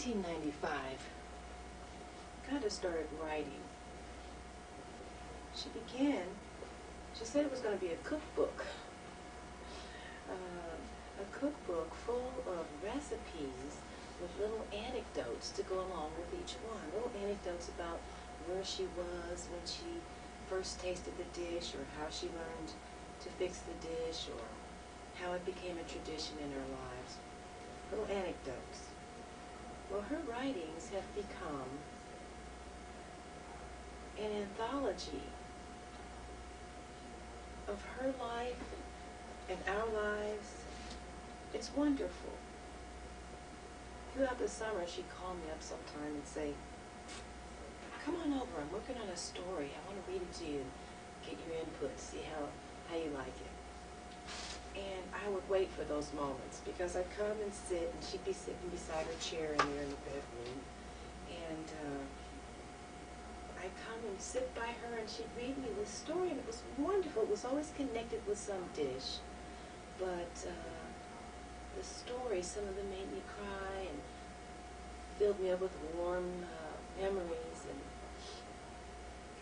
1995, Ghanda started writing. She said it was going to be a cookbook. A cookbook full of recipes with little anecdotes to go along with each one. Little anecdotes about where she was when she first tasted the dish, or how she learned to fix the dish, or how it became a tradition in her lives. Little anecdotes. Well, her writings have become an anthology of her life and our lives. It's wonderful. Throughout the summer, she'd call me up sometime and say, "Come on over, I'm working on a story. I want to read it to you, get your input, see how you like it." And I would wait for those moments, because I'd come and sit, and she'd be sitting beside her chair in there in the bedroom, and I'd come and sit by her, and she'd read me this story, and it was wonderful. It was always connected with some dish, but the stories, some of them made me cry and filled me up with warm memories, and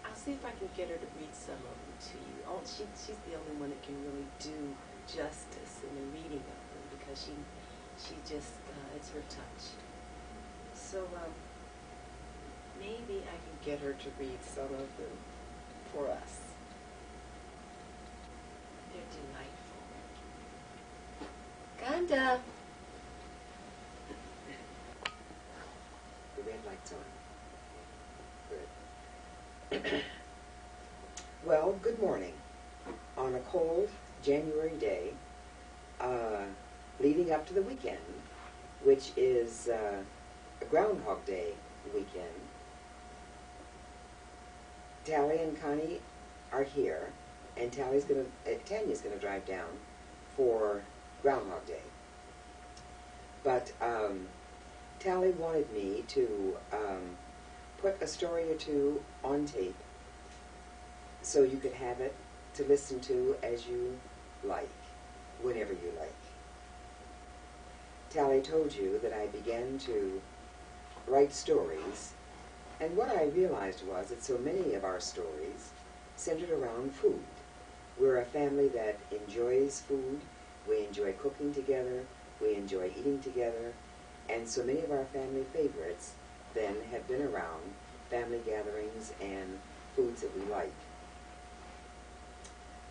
I'll see if I can get her to read some of them to you. She's the only one that can really do justice in the reading of them, because she just, it's her touch. So maybe I can get her to read some of them for us. They're delightful. Ghanda! The red light's on. Good. Well, good morning. On a cold January day, leading up to the weekend, which is a Groundhog Day weekend, Tally and Connie are here, and Tanya's going to drive down for Groundhog Day. But Tally wanted me to put a story or two on tape so you could have it to listen to as you like, whenever you like. Tally told you that I began to write stories, and what I realized was that so many of our stories centered around food. We're a family that enjoys food, we enjoy cooking together, we enjoy eating together, and so many of our family favorites then have been around family gatherings and foods that we like.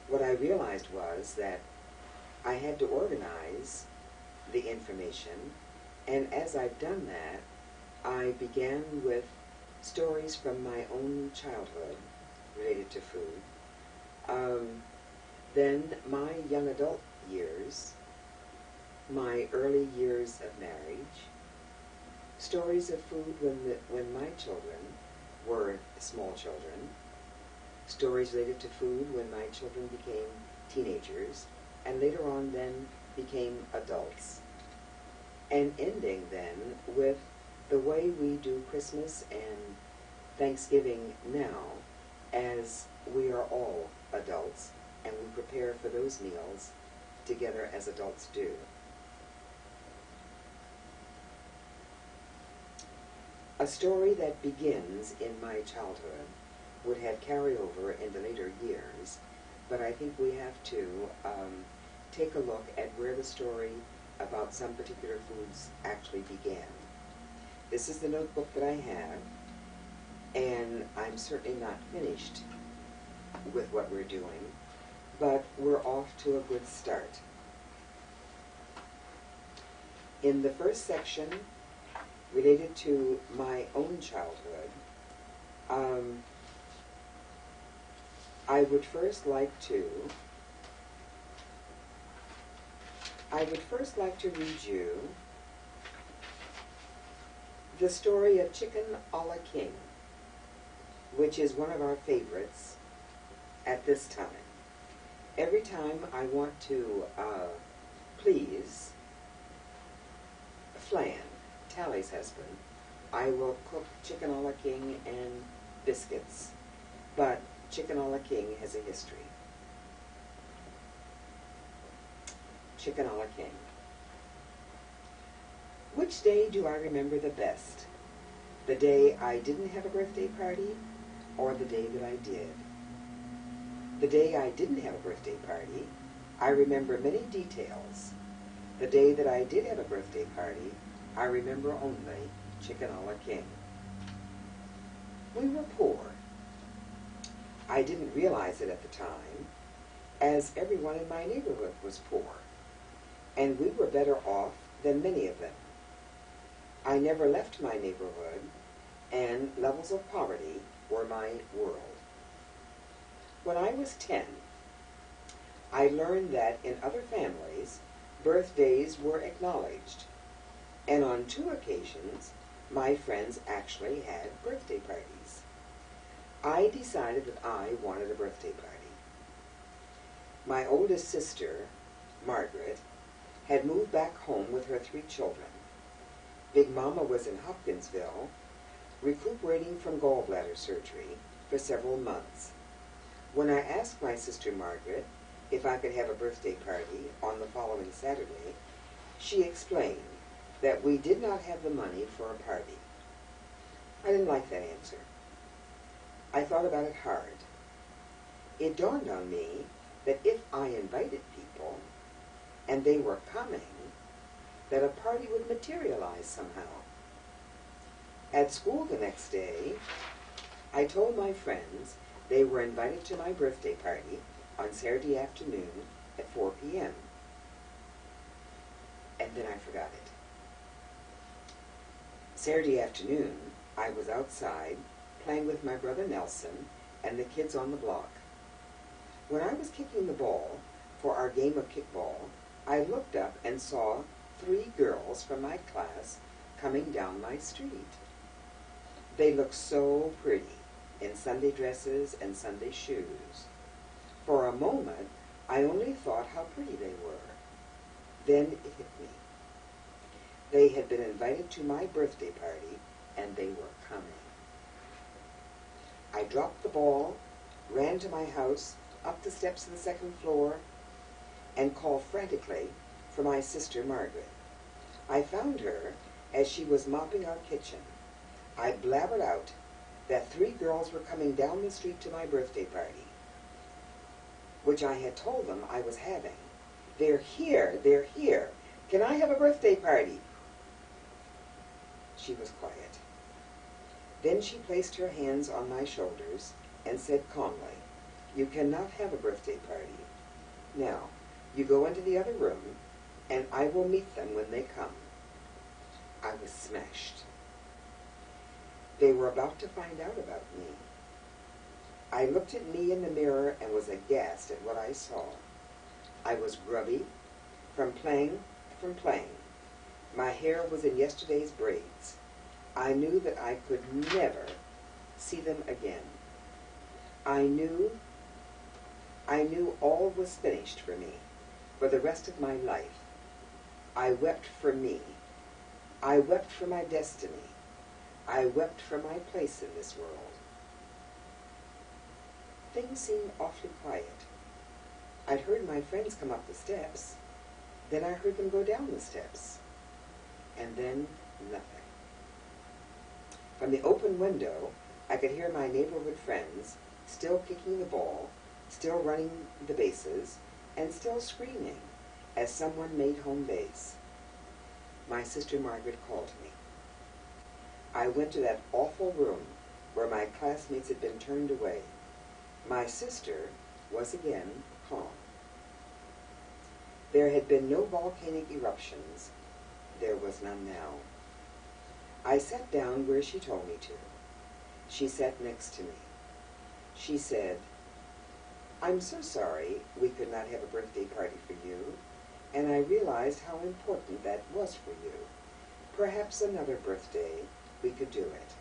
What I realized was that I had to organize the information, and as I've done that, I began with stories from my own childhood related to food, then my young adult years, my early years of marriage, stories of food when my children were small children, stories related to food when my children became teenagers, and later on then became adults, and ending then with the way we do Christmas and Thanksgiving now, as we are all adults and we prepare for those meals together as adults do. A story that begins in my childhood would have carryover into later years, but I think we have to take a look at where the story about some particular foods actually began. This is the notebook that I have, and I'm certainly not finished with what we're doing, but we're off to a good start. In the first section, related to my own childhood, I would first like to read you the story of Chicken a la King, which is one of our favorites at this time. Every time I want to please Flan, Tally's husband, I will cook Chicken a la King and biscuits, but Chicken a la King has a history. Chicken a la King. Which day do I remember the best? The day I didn't have a birthday party, or the day that I did? The day I didn't have a birthday party, I remember many details. The day that I did have a birthday party, I remember only chicken a la king. We were poor. I didn't realize it at the time, as everyone in my neighborhood was poor, and we were better off than many of them. I never left my neighborhood, and levels of poverty were my world. When I was 10, I learned that in other families, birthdays were acknowledged, and on 2 occasions, my friends actually had birthday parties. I decided that I wanted a birthday party. My oldest sister, Margaret, had moved back home with her 3 children. Big Mama was in Hopkinsville, recuperating from gallbladder surgery for several months. When I asked my sister Margaret if I could have a birthday party on the following Saturday, she explained that we did not have the money for a party. I didn't like that answer. I thought about it hard. It dawned on me that if I invited people, and they were coming, that a party would materialize somehow. At school the next day, I told my friends they were invited to my birthday party on Saturday afternoon at 4 p.m. And then I forgot it. Saturday afternoon, I was outside playing with my brother Nelson and the kids on the block. When I was kicking the ball for our game of kickball, I looked up and saw 3 girls from my class coming down my street. They looked so pretty in Sunday dresses and Sunday shoes. For a moment, I only thought how pretty they were. Then it hit me. They had been invited to my birthday party, and they were coming. I dropped the ball, ran to my house, up the steps of the 2nd floor, and called frantically for my sister Margaret. I found her as she was mopping our kitchen. I blabbered out that 3 girls were coming down the street to my birthday party, which I had told them I was having. They're here, they're here. Can I have a birthday party? She was quiet. Then she placed her hands on my shoulders and said calmly, "You cannot have a birthday party. Now, you go into the other room, and I will meet them when they come." I was smashed. They were about to find out about me. I looked at me in the mirror and was aghast at what I saw. I was grubby from playing. My hair was in yesterday's braids. I knew that I could never see them again. I knew all was finished for me for the rest of my life. I wept for me. I wept for my destiny. I wept for my place in this world. Things seemed awfully quiet. I'd heard my friends come up the steps. Then I heard them go down the steps. And then nothing. From the open window, I could hear my neighborhood friends still kicking the ball, still running the bases, and still screaming as someone made home base. My sister Margaret called me. I went to that awful room where my classmates had been turned away. My sister was again calm. There had been no volcanic eruptions. There was none now. I sat down where she told me to. She sat next to me. She said, "I'm so sorry we could not have a birthday party for you, and I realized how important that was for you. Perhaps another birthday we could do it.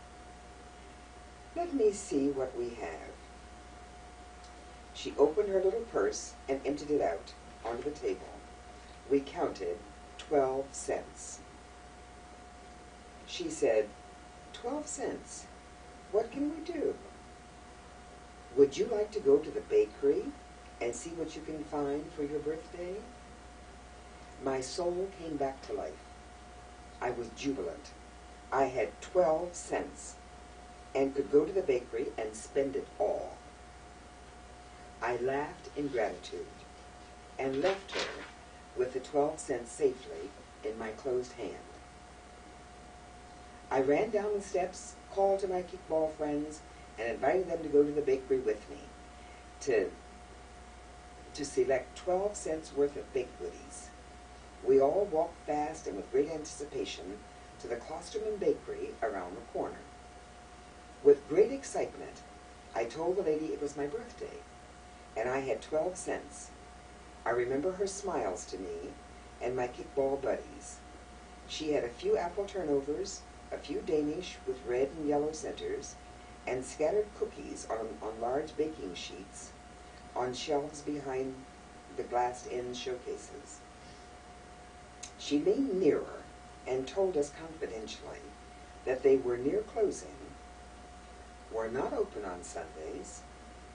Let me see what we have." She opened her little purse and emptied it out onto the table. We counted 12 cents. She said, 12 cents? What can we do? Would you like to go to the bakery and see what you can find for your birthday? My soul came back to life. I was jubilant. I had 12 cents and could go to the bakery and spend it all. I laughed in gratitude and left her with the 12 cents safely in my closed hand. I ran down the steps, called to my kickball friends, and invited them to go to the bakery with me to select 12 cents worth of baked goodies. We all walked fast and with great anticipation to the Klosterman Bakery around the corner. With great excitement, I told the lady it was my birthday, and I had 12 cents. I remember her smiles to me and my kickball buddies. She had a few apple turnovers, a few Danish with red and yellow centers, and scattered cookies on large baking sheets on shelves behind the glassed-in showcases. She leaned nearer and told us confidentially that they were near closing, were not open on Sundays,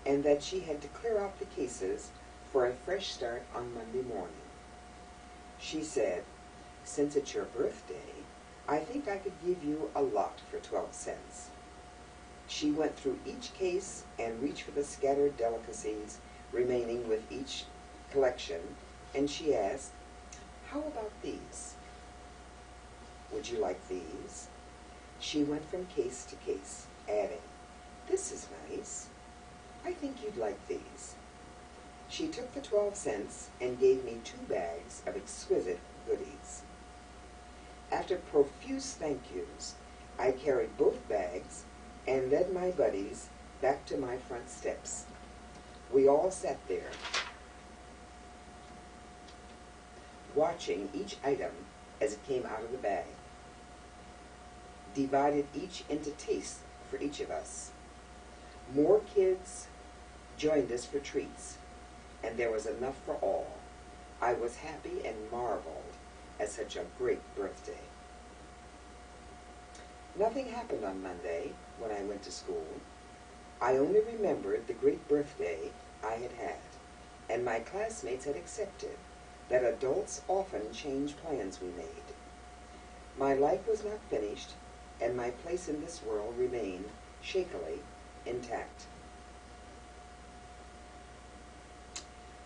and that she had to clear out the cases for a fresh start on Monday morning. She said, "Since it's your birthday, I think I could give you a lot for 12 cents. She went through each case and reached for the scattered delicacies remaining with each collection, and she asked, "How about these? Would you like these?" She went from case to case, adding, "This is nice. I think you'd like these." She took the 12 cents and gave me 2 bags of exquisite goodies. After profuse thank yous, I carried both bags and led my buddies back to my front steps. We all sat there, watching each item as it came out of the bag, divided each into tastes for each of us. More kids joined us for treats, and there was enough for all. I was happy and marveled at such a great birthday. Nothing happened on Monday when I went to school. I only remembered the great birthday I had had, and my classmates had accepted that adults often change plans we made. My life was not finished, and my place in this world remained shakily intact.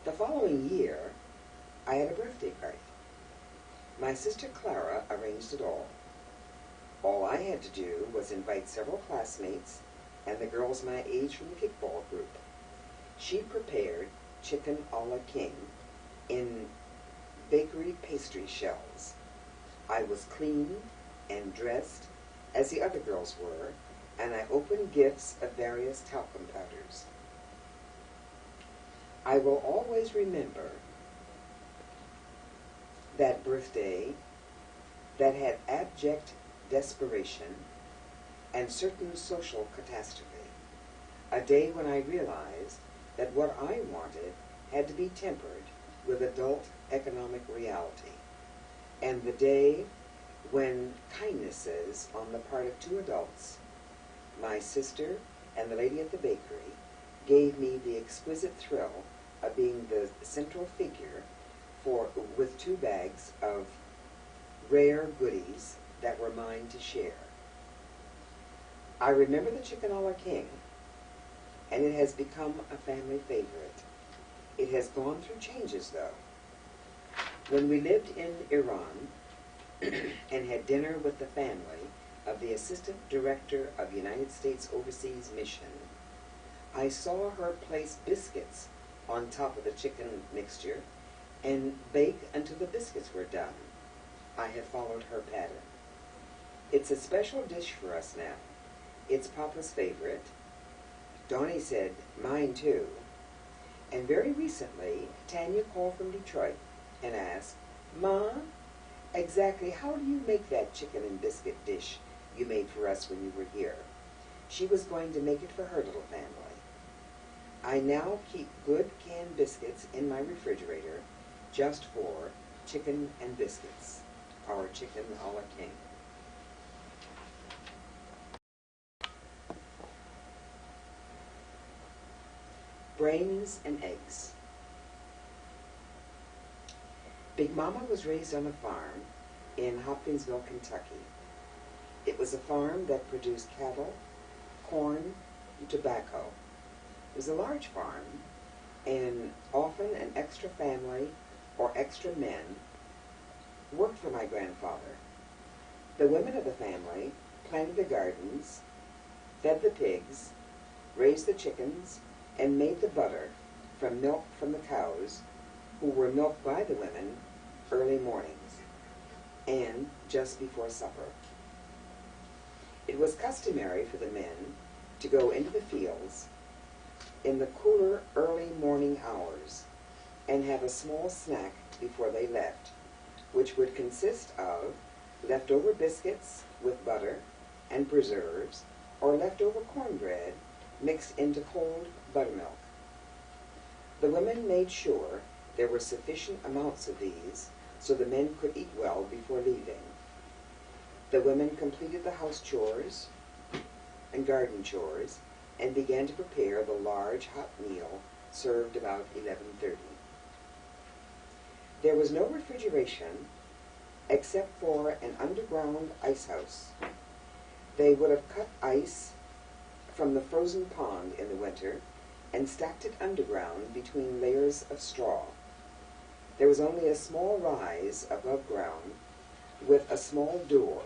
The following year, I had a birthday party. My sister Clara arranged it all. All I had to do was invite several classmates and the girls my age from the kickball group. She prepared chicken a la king in bakery pastry shells. I was clean and dressed as the other girls were, and I opened gifts of various talcum powders. I will always remember that birthday that had abject desperation and certain social catastrophe, a day when I realized that what I wanted had to be tempered with adult economic reality, and the day when kindnesses on the part of 2 adults, my sister and the lady at the bakery, gave me the exquisite thrill of being the central figure with 2 bags of rare goodies that were mine to share. I remember the chicken a la king, and it has become a family favorite. It has gone through changes, though. When we lived in Iran and had dinner with the family of the Assistant Director of United States Overseas Mission, I saw her place biscuits on top of the chicken mixture and bake until the biscuits were done. I have followed her pattern. It's a special dish for us now. It's Papa's favorite. Donnie said, "Mine too." And very recently, Tanya called from Detroit and asked, "Ma, exactly how do you make that chicken and biscuit dish you made for us when you were here?" She was going to make it for her little family. I now keep good canned biscuits in my refrigerator just for chicken and biscuits, our chicken a la king. Brains and eggs. Big Mama was raised on a farm in Hopkinsville, Kentucky. It was a farm that produced cattle, corn, and tobacco. It was a large farm, and often an extra family or extra men worked for my grandfather. The women of the family planted the gardens, fed the pigs, raised the chickens, and made the butter from milk from the cows, who were milked by the women early mornings and just before supper. It was customary for the men to go into the fields in the cooler early morning hours and have a small snack before they left, which would consist of leftover biscuits with butter and preserves, or leftover cornbread mixed into cold buttermilk. The women made sure there were sufficient amounts of these so the men could eat well before leaving. The women completed the house chores and garden chores and began to prepare the large hot meal served about 11:30. There was no refrigeration except for an underground ice house. They would have cut ice from the frozen pond in the winter and stacked it underground between layers of straw. There was only a small rise above ground with a small door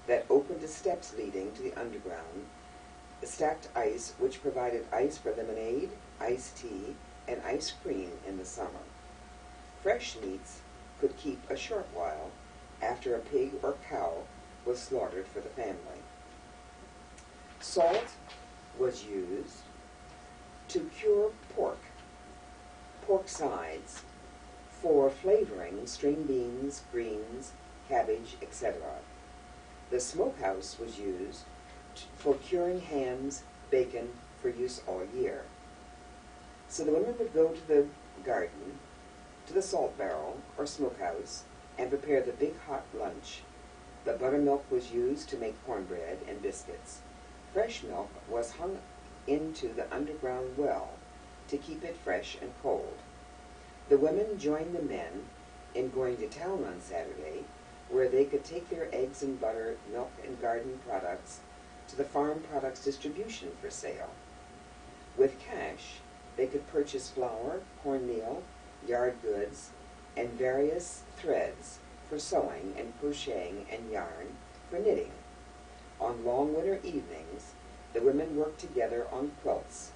that opened to steps leading to the underground, stacked ice which provided ice for lemonade, iced tea, and ice cream in the summer. Fresh meats could keep a short while after a pig or cow was slaughtered for the family. Salt was used to cure pork sides, for flavoring string beans, greens, cabbage, etc. The smokehouse was used for curing hams, bacon, for use all year. So the women would go to the garden, to the salt barrel or smokehouse, and prepare the big hot lunch. The buttermilk was used to make cornbread and biscuits. Fresh milk was hung into the underground well to keep it fresh and cold. The women joined the men in going to town on Saturday, where they could take their eggs and butter, milk and garden products to the farm products distribution for sale. With cash, they could purchase flour, cornmeal, yard goods, and various threads for sewing and crocheting and yarn for knitting. On long winter evenings, the women worked together on quilts,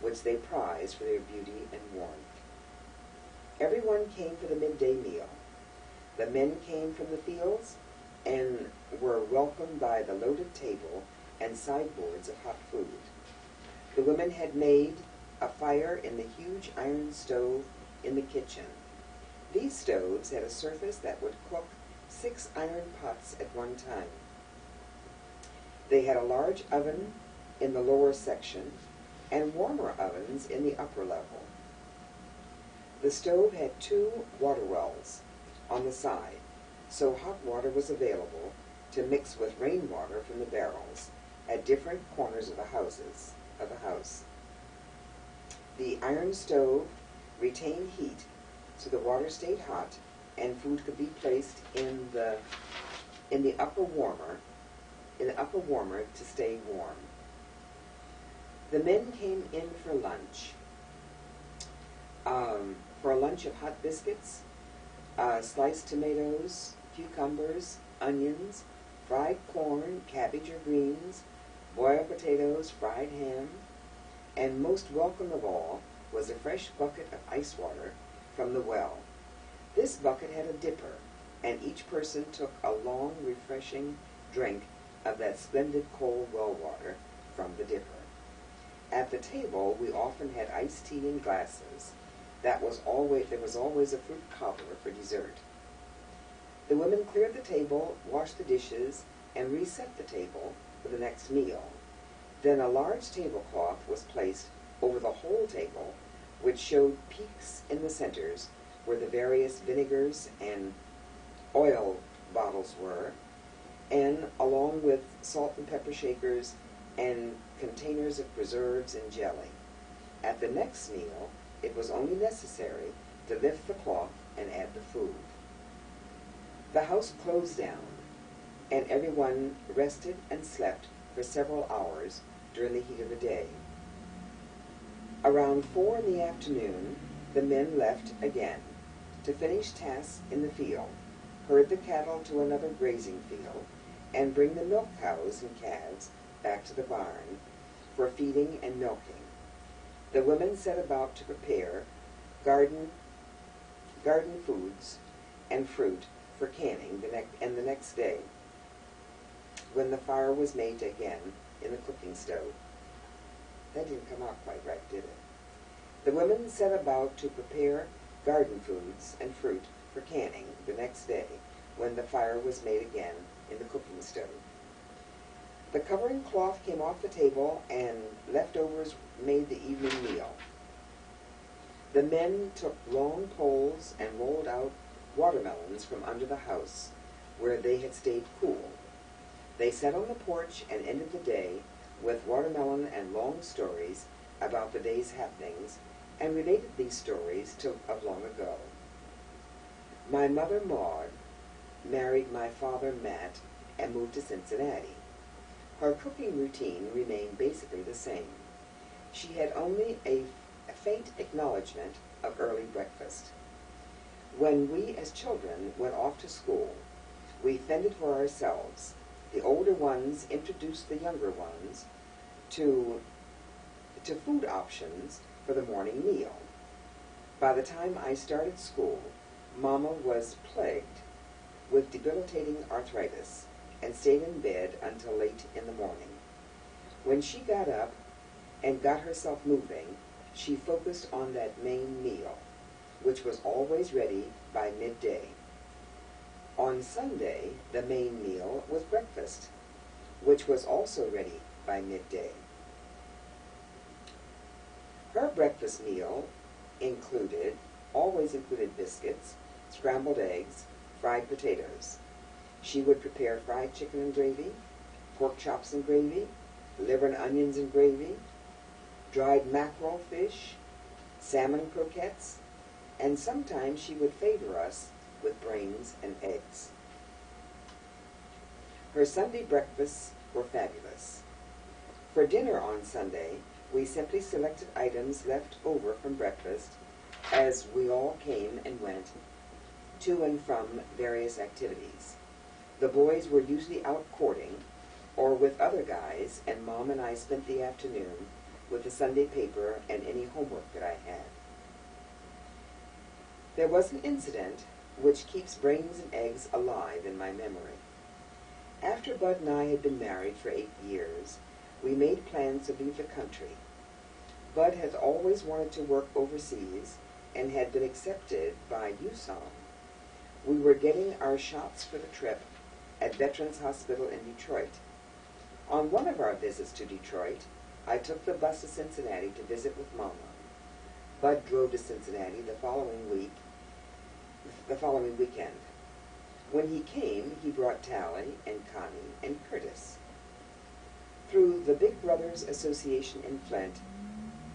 which they prized for their beauty and warmth. Everyone came for the midday meal. The men came from the fields and were welcomed by the loaded table and sideboards of hot food. The women had made a fire in the huge iron stove in the kitchen. These stoves had a surface that would cook 6 iron pots at one time. They had a large oven in the lower section and warmer ovens in the upper level. The stove had 2 water wells on the side, so hot water was available to mix with rainwater from the barrels at different corners of the house. The iron stove retained heat, so the water stayed hot and food could be placed in the upper warmer to stay warm. The men came in for lunch. For a lunch of hot biscuits, sliced tomatoes, cucumbers, onions, fried corn, cabbage or greens, boiled potatoes, fried ham, and most welcome of all was a fresh bucket of ice water from the well. This bucket had a dipper, and each person took a long, refreshing drink of that splendid cold well water from the dipper. At the table, we often had iced tea in glasses. There was always a fruit cobbler for dessert. The women cleared the table, washed the dishes, and reset the table for the next meal. Then a large tablecloth was placed over the whole table, which showed peaks in the centers where the various vinegars and oil bottles were, and along with salt and pepper shakers and containers of preserves and jelly. At the next meal, it was only necessary to lift the cloth and add the food. The house closed down, and everyone rested and slept for several hours during the heat of the day. Around 4 in the afternoon, the men left again to finish tasks in the field, herd the cattle to another grazing field, and bring the milk cows and calves back to the barn for feeding and milking. The women set about to prepare garden foods and fruit for canning the next day, when the fire was made again in the cooking stove. That didn't come out quite right, did it? The women set about to prepare garden foods and fruit for canning the next day, when the fire was made again in the cooking stove. The covering cloth came off the table, and leftovers made the evening meal. The men took long poles and rolled out watermelons from under the house, where they had stayed cool. They sat on the porch and ended the day with watermelon and long stories about the day's happenings, and related these stories of long ago. My mother, Maud, married my father, Matt, and moved to Cincinnati. Her cooking routine remained basically the same. She had only a faint acknowledgement of early breakfast. When we as children went off to school, we fended for ourselves. The older ones introduced the younger ones to food options for the morning meal. By the time I started school, Mama was plagued with debilitating arthritis and stayed in bed until late in the morning. When she got up and got herself moving, she focused on that main meal, which was always ready by midday. On Sunday, the main meal was breakfast, which was also ready by midday. Her breakfast meal always included biscuits, scrambled eggs, fried potatoes. She would prepare fried chicken and gravy, pork chops and gravy, liver and onions and gravy, dried mackerel fish, salmon croquettes, and sometimes she would favor us with brains and eggs. Her Sunday breakfasts were fabulous. For dinner on Sunday, we simply selected items left over from breakfast as we all came and went to and from various activities. The boys were usually out courting or with other guys, and Mom and I spent the afternoon with the Sunday paper and any homework that I had. There was an incident which keeps brains and eggs alive in my memory. After Bud and I had been married for 8 years, we made plans to leave the country. Bud had always wanted to work overseas and had been accepted by USOM. We were getting our shots for the trip at Veterans Hospital in Detroit. On one of our visits to Detroit, I took the bus to Cincinnati to visit with Mama. Bud drove to Cincinnati the following weekend. When he came, he brought Tally and Connie and Curtis. Through the Big Brothers Association in Flint,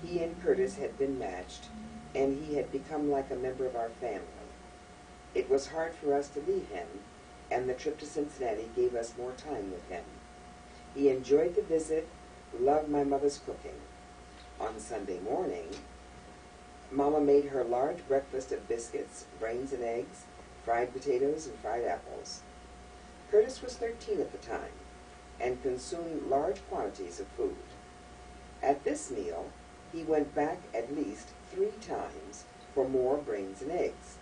he and Curtis had been matched, and he had become like a member of our family. It was hard for us to leave him, and the trip to Cincinnati gave us more time with him. He enjoyed the visit, loved my mother's cooking. On Sunday morning, Mama made her large breakfast of biscuits, brains and eggs, fried potatoes, and fried apples. Curtis was 13 at the time and consumed large quantities of food. At this meal, he went back at least 3 times for more brains and eggs.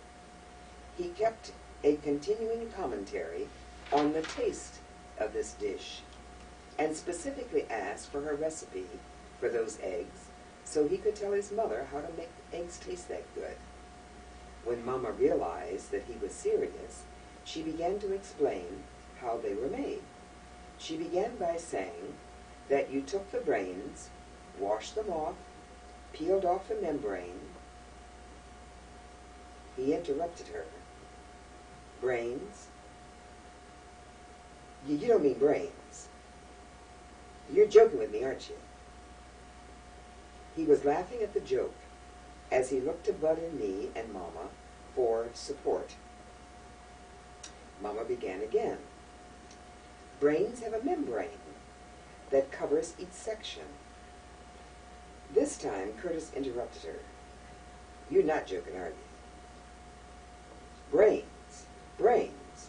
He kept a continuing commentary on the taste of this dish and specifically asked for her recipe for those eggs so he could tell his mother how to make eggs taste that good. When Mama realized that he was serious, she began to explain how they were made. She began by saying that you took the brains, washed them off, peeled off the membrane. He interrupted her. Brains? You don't mean brains. You're joking with me, aren't you? He was laughing at the joke as he looked to Bud and me and Mama for support. Mama began again. Brains have a membrane that covers each section. This time, Curtis interrupted her. You're not joking, are you? Brains. Brains.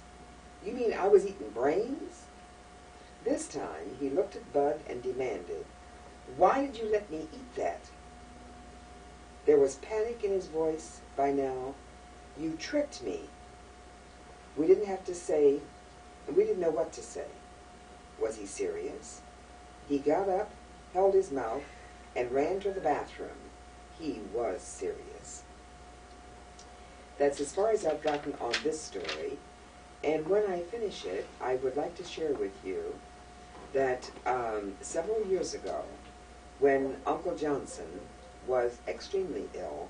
You mean I was eating brains? This time, he looked at Bud and demanded, why did you let me eat that? There was panic in his voice by now. You tricked me. We didn't know what to say. Was he serious? He got up, held his mouth, and ran to the bathroom. He was serious. That's as far as I've gotten on this story. And when I finish it, I would like to share with you that several years ago, when Uncle Johnson was extremely ill,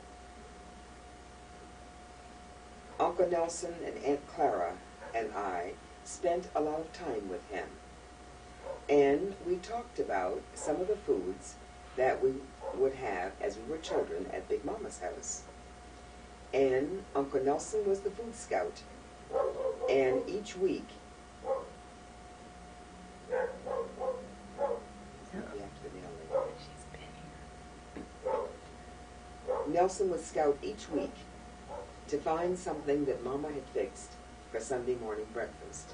Uncle Nelson and Aunt Clara and I spent a lot of time with him. And we talked about some of the foods that we would have as we were children at Big Mama's house. And Uncle Nelson was the food scout. And each week, Nelson would scout each week to find something that Mama had fixed for Sunday morning breakfast.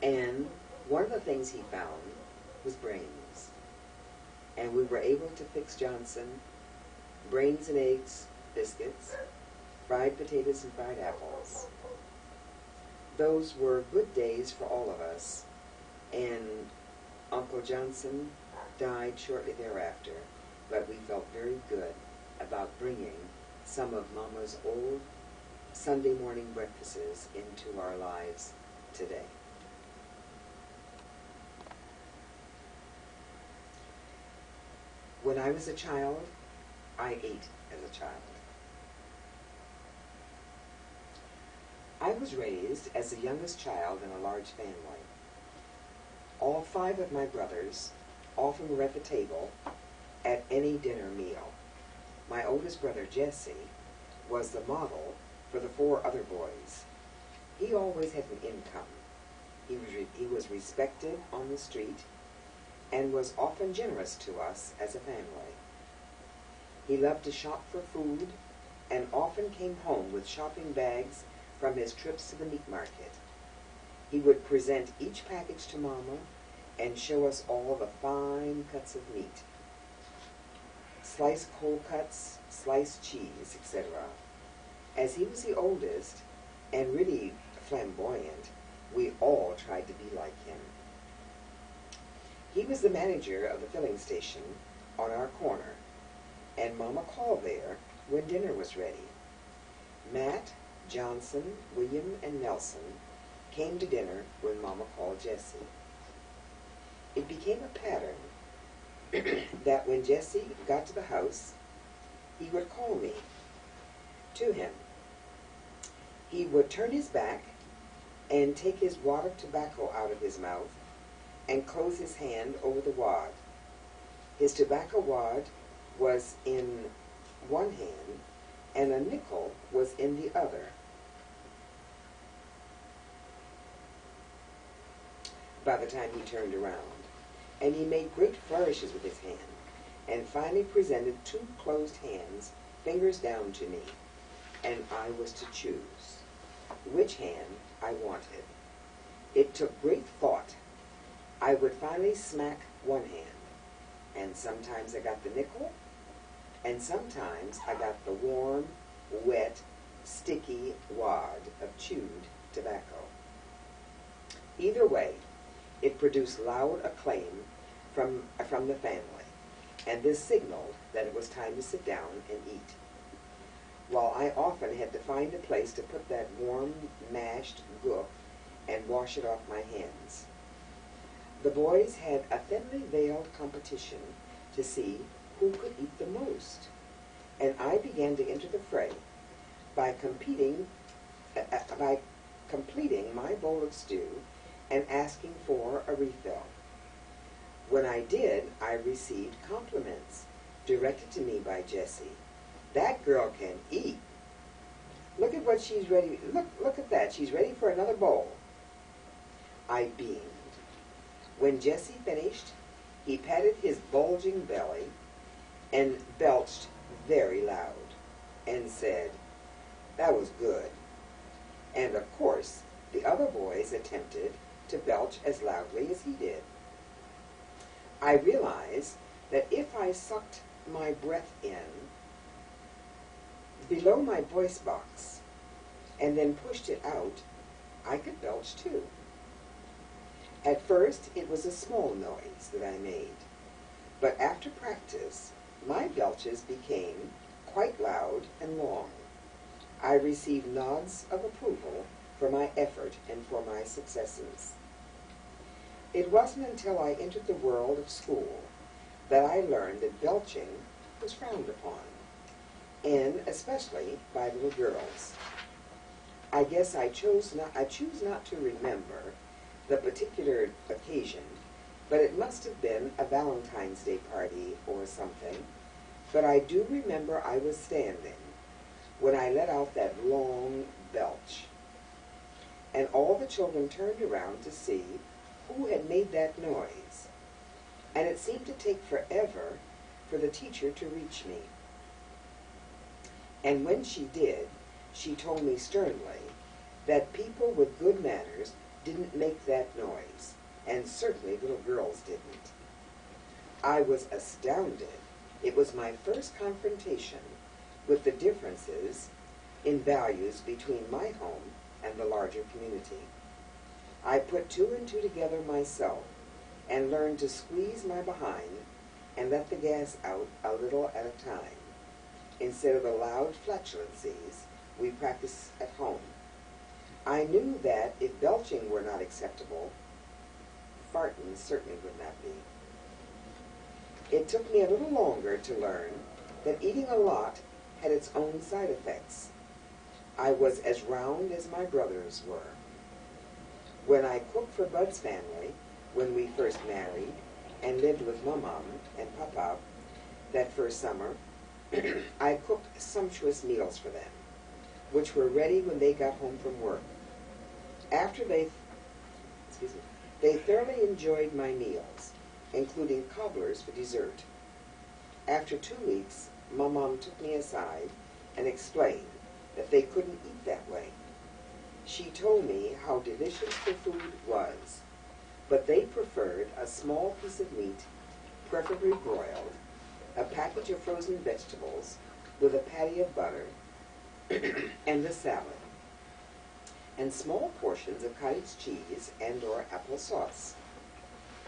And one of the things he found was brains. And we were able to fix Johnson brains and eggs, biscuits, fried potatoes and fried apples. Those were good days for all of us. And Uncle Johnson died shortly thereafter, but we felt very good about bringing some of Mama's old Sunday morning breakfasts into our lives today. When I was a child, I ate as a child. I was raised as the youngest child in a large family. All 5 of my brothers often were at the table at any dinner meal. My oldest brother, Jesse, was the model for the 4 other boys. He always had an income. He was respected on the street and was often generous to us as a family. He loved to shop for food and often came home with shopping bags from his trips to the meat market. He would present each package to Mama and show us all the fine cuts of meat. Sliced cold cuts, sliced cheese, etc. As he was the oldest and really flamboyant, we all tried to be like him. He was the manager of the filling station on our corner, and Mama called there when dinner was ready. Matt, Johnson, William, and Nelson came to dinner when Mama called Jesse. It became a pattern that when Jesse got to the house, he would call me to him. He would turn his back and take his wad of tobacco out of his mouth and close his hand over the wad. His tobacco wad was in one hand and a nickel was in the other. By the time he turned around, and he made great flourishes with his hand, and finally presented 2 closed hands, fingers down to me, and I was to choose which hand I wanted. It took great thought. I would finally smack one hand, and sometimes I got the nickel, and sometimes I got the warm, wet, sticky wad of chewed tobacco. Either way, it produced loud acclaim from the family, and this signaled that it was time to sit down and eat. While I often had to find a place to put that warm, mashed gook and wash it off my hands. The boys had a thinly veiled competition to see who could eat the most, and I began to enter the fray by completing my bowl of stew and asking for a refill. When I did, I received compliments directed to me by Jessie. That girl can eat. Look at what she's ready. Look at that. She's ready for another bowl. I beamed. When Jesse finished, he patted his bulging belly and belched very loud and said, "That was good." And of course, the other boys attempted to belch as loudly as he did. I realized that if I sucked my breath in below my voice box and then pushed it out, I could belch too. At first, it was a small noise that I made, but after practice, my belches became quite loud and long. I received nods of approval for my effort and for my successes. It wasn't until I entered the world of school that I learned that belching was frowned upon, and especially by little girls. I guess I choose not to remember the particular occasion, but it must have been a Valentine's Day party or something. But I do remember I was standing when I let out that long belch, and all the children turned around to see who had made that noise, and it seemed to take forever for the teacher to reach me. And when she did, she told me sternly that people with good manners didn't make that noise, and certainly little girls didn't. I was astounded. It was my first confrontation with the differences in values between my home and the larger community. I put two and two together myself and learned to squeeze my behind and let the gas out a little at a time, instead of the loud flatulencies we practice at home. I knew that if belching were not acceptable, farting certainly would not be. It took me a little longer to learn that eating a lot had its own side effects. I was as round as my brothers were. When I cooked for Bud's family, when we first married and lived with Mom and Papa that first summer, I cooked sumptuous meals for them, which were ready when they got home from work. After they thoroughly enjoyed my meals, including cobblers for dessert. After 2 weeks, my mom took me aside and explained that they couldn't eat that way. She told me how delicious the food was, but they preferred a small piece of meat, preferably broiled, a package of frozen vegetables with a patty of butter, and a salad, and small portions of cottage cheese and or applesauce.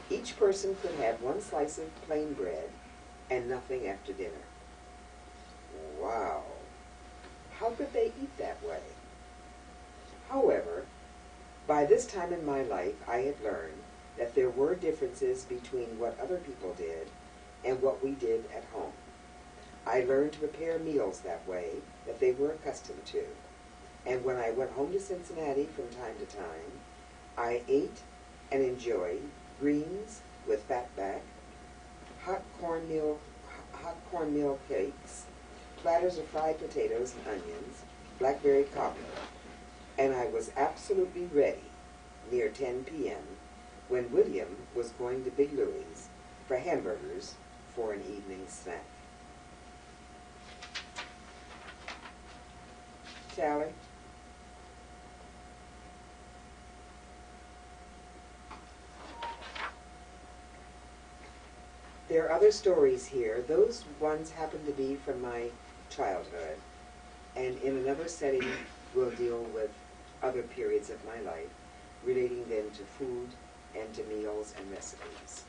Each person could have 1 slice of plain bread and nothing after dinner. Wow! How could they eat that way? However, by this time in my life, I had learned that there were differences between what other people did and what we did at home. I learned to prepare meals that way that they were accustomed to. And when I went home to Cincinnati from time to time, I ate and enjoyed greens with fatback, hot cornmeal cakes, platters of fried potatoes and onions, blackberry cobbler, and I was absolutely ready near 10 p.m. when William was going to Big Louie's for hamburgers for an evening snack. Sally? There are other stories here. Those ones happen to be from my childhood. And in another setting, we'll deal with other periods of my life, relating then to food and to meals and recipes.